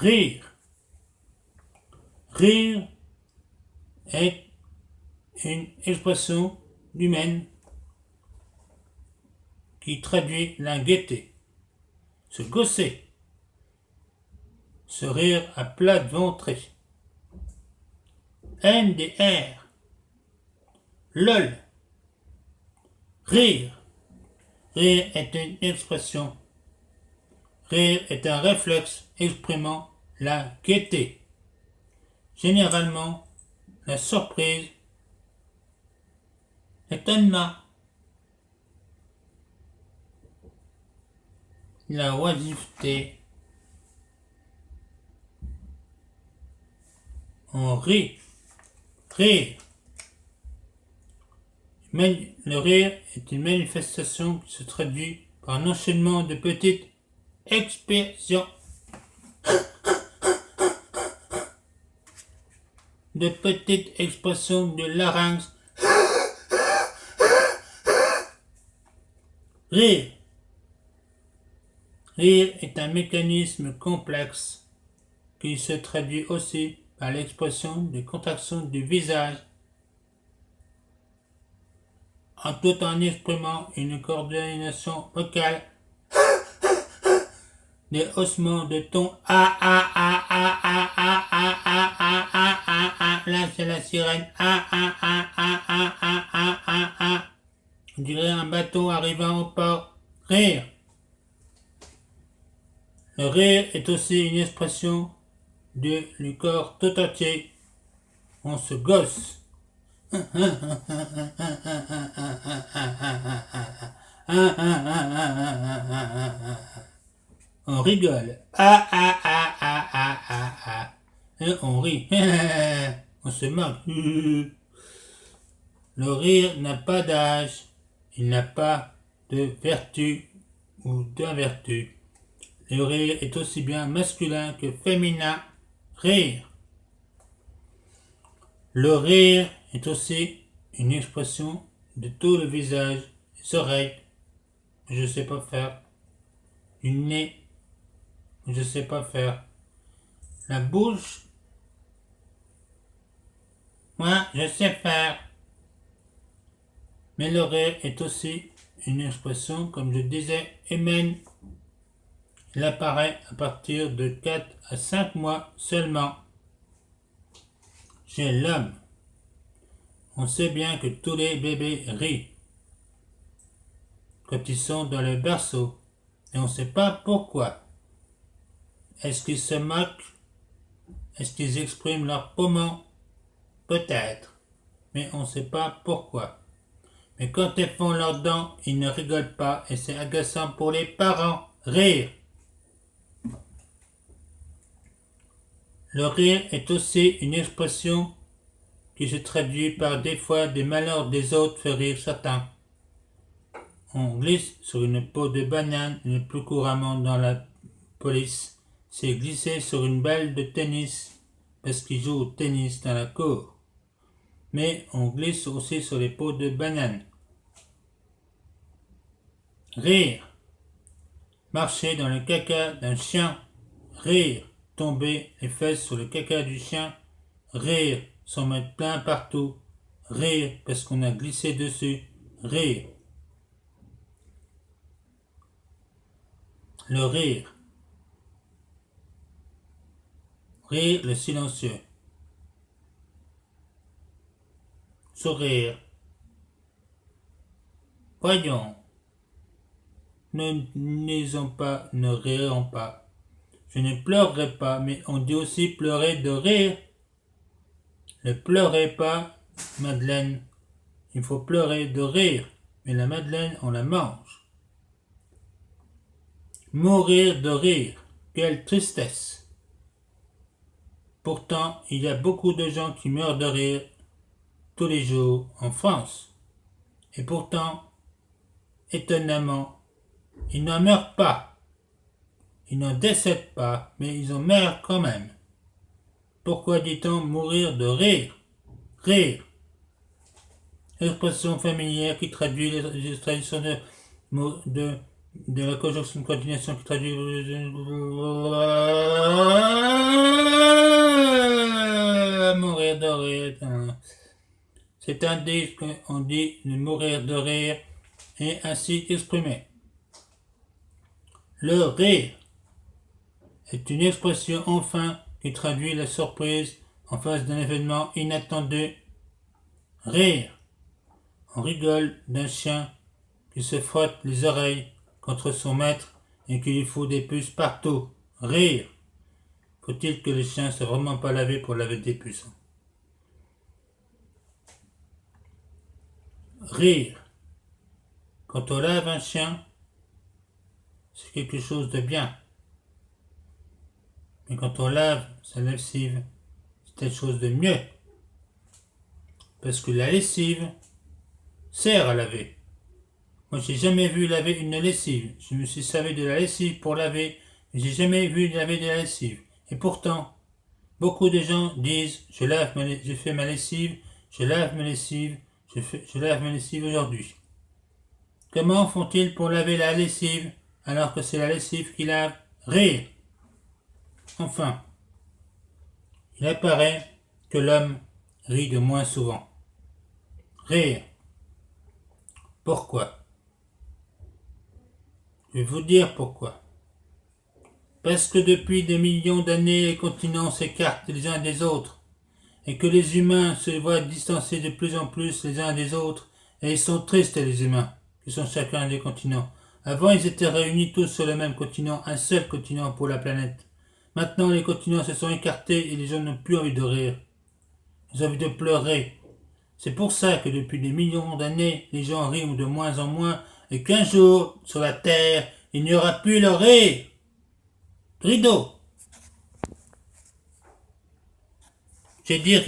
Rire. Rire est une expression humaine qui traduit la gaieté. Se gausser. Se rire à plat ventré. MDR. LOL. Rire. Rire est une expression. Rire est un réflexe exprimant la gaieté. Généralement, la surprise, l'étonnement, la oisiveté. On rit. Rire. Mais le rire est une manifestation qui se traduit par un enchaînement de petites expressions. De petites expressions de larynx. Rire. Rire est un mécanisme complexe qui se traduit aussi par l'expression des contractions du visage, tout en exprimant une coordination vocale, des haussements de ton là c'est la sirène, on dirait un bateau arrivant au port. Rire. Le rire est aussi une expression du corps tout entier. On se gosse. On rigole. Et on rit. On se moque. Le rire n'a pas d'âge. Il n'a pas de vertu ou d'invertu. Le rire est aussi bien masculin que féminin. Rire. Le rire est aussi une expression de tout le visage, les oreilles, je sais pas faire, du nez, je sais pas faire, la bouche, moi je sais faire. Mais le rire est aussi une expression, comme je disais, humaine. Il apparaît à partir de 4 à 5 mois seulement. Chez l'homme, on sait bien que tous les bébés rient quand ils sont dans le berceau, et on ne sait pas pourquoi. Est-ce qu'ils se moquent? Est-ce qu'ils expriment leur poumon? Peut-être, mais on ne sait pas pourquoi. Mais quand ils font leurs dents, ils ne rigolent pas, et c'est agaçant pour les parents. Rire. Le rire est aussi une expression qui se traduit par des fois des malheurs des autres fait rire certains. On glisse sur une peau de banane, le plus couramment dans la police, c'est glisser sur une balle de tennis, parce qu'ils jouent au tennis dans la cour. Mais on glisse aussi sur les peaux de banane. Rire. Marcher dans le caca d'un chien. Rire. Tomber les fesses sur le caca du chien. Rire. S'en mettre plein partout. Rire parce qu'on a glissé dessus. Rire. Le rire. Rire le silencieux. Sourire. Voyons. Ne niaisons pas, ne rirons pas. Je ne pleurerai pas, mais on dit aussi pleurer de rire. Ne pleurez pas, Madeleine. Il faut pleurer de rire, mais la Madeleine, on la mange. Mourir de rire, quelle tristesse. Pourtant, il y a beaucoup de gens qui meurent de rire tous les jours en France. Et pourtant, étonnamment, ils n'en meurent pas. Ils n'en décèdent pas, mais ils en meurent quand même. Pourquoi dit-on mourir de rire? Rire. Expression familière qui traduit les traditions de la conjonction de coordination qui traduit c'est un disque qu'on dit de mourir de rire et ainsi exprimé. Le rire est une expression enfin qui traduit la surprise en face d'un événement inattendu. Rire. On rigole d'un chien qui se frotte les oreilles contre son maître et qui lui fout des puces partout. Rire. Faut-il que le chien ne soit vraiment pas lavé pour laver des puces? Rire. Quand on lave un chien, c'est quelque chose de bien. Mais quand on lave sa lessive, c'est quelque chose de mieux. Parce que la lessive sert à laver. Moi, j'ai jamais vu laver une lessive. Je me suis servi de la lessive pour laver, mais j'ai jamais vu laver de la lessive. Et pourtant, beaucoup de gens disent je fais ma lessive, je lave ma lessive, je lave ma lessive aujourd'hui. Comment font-ils pour laver la lessive alors que c'est la lessive qui lave? Rire. Enfin, il apparaît que l'homme rit de moins souvent. Rire. Pourquoi? Je vais vous dire pourquoi. Parce que depuis des millions d'années, les continents s'écartent les uns des autres, et que les humains se voient distancés de plus en plus les uns des autres, et ils sont tristes les humains, qui sont chacun des continents. Avant, ils étaient réunis tous sur le même continent, un seul continent pour la planète. Maintenant, les continents se sont écartés et les gens n'ont plus envie de rire. Ils ont envie de pleurer. C'est pour ça que depuis des millions d'années, les gens rient de moins en moins, et qu'un jour, sur la Terre, il n'y aura plus le rire. Rideau. J'ai dit rideau.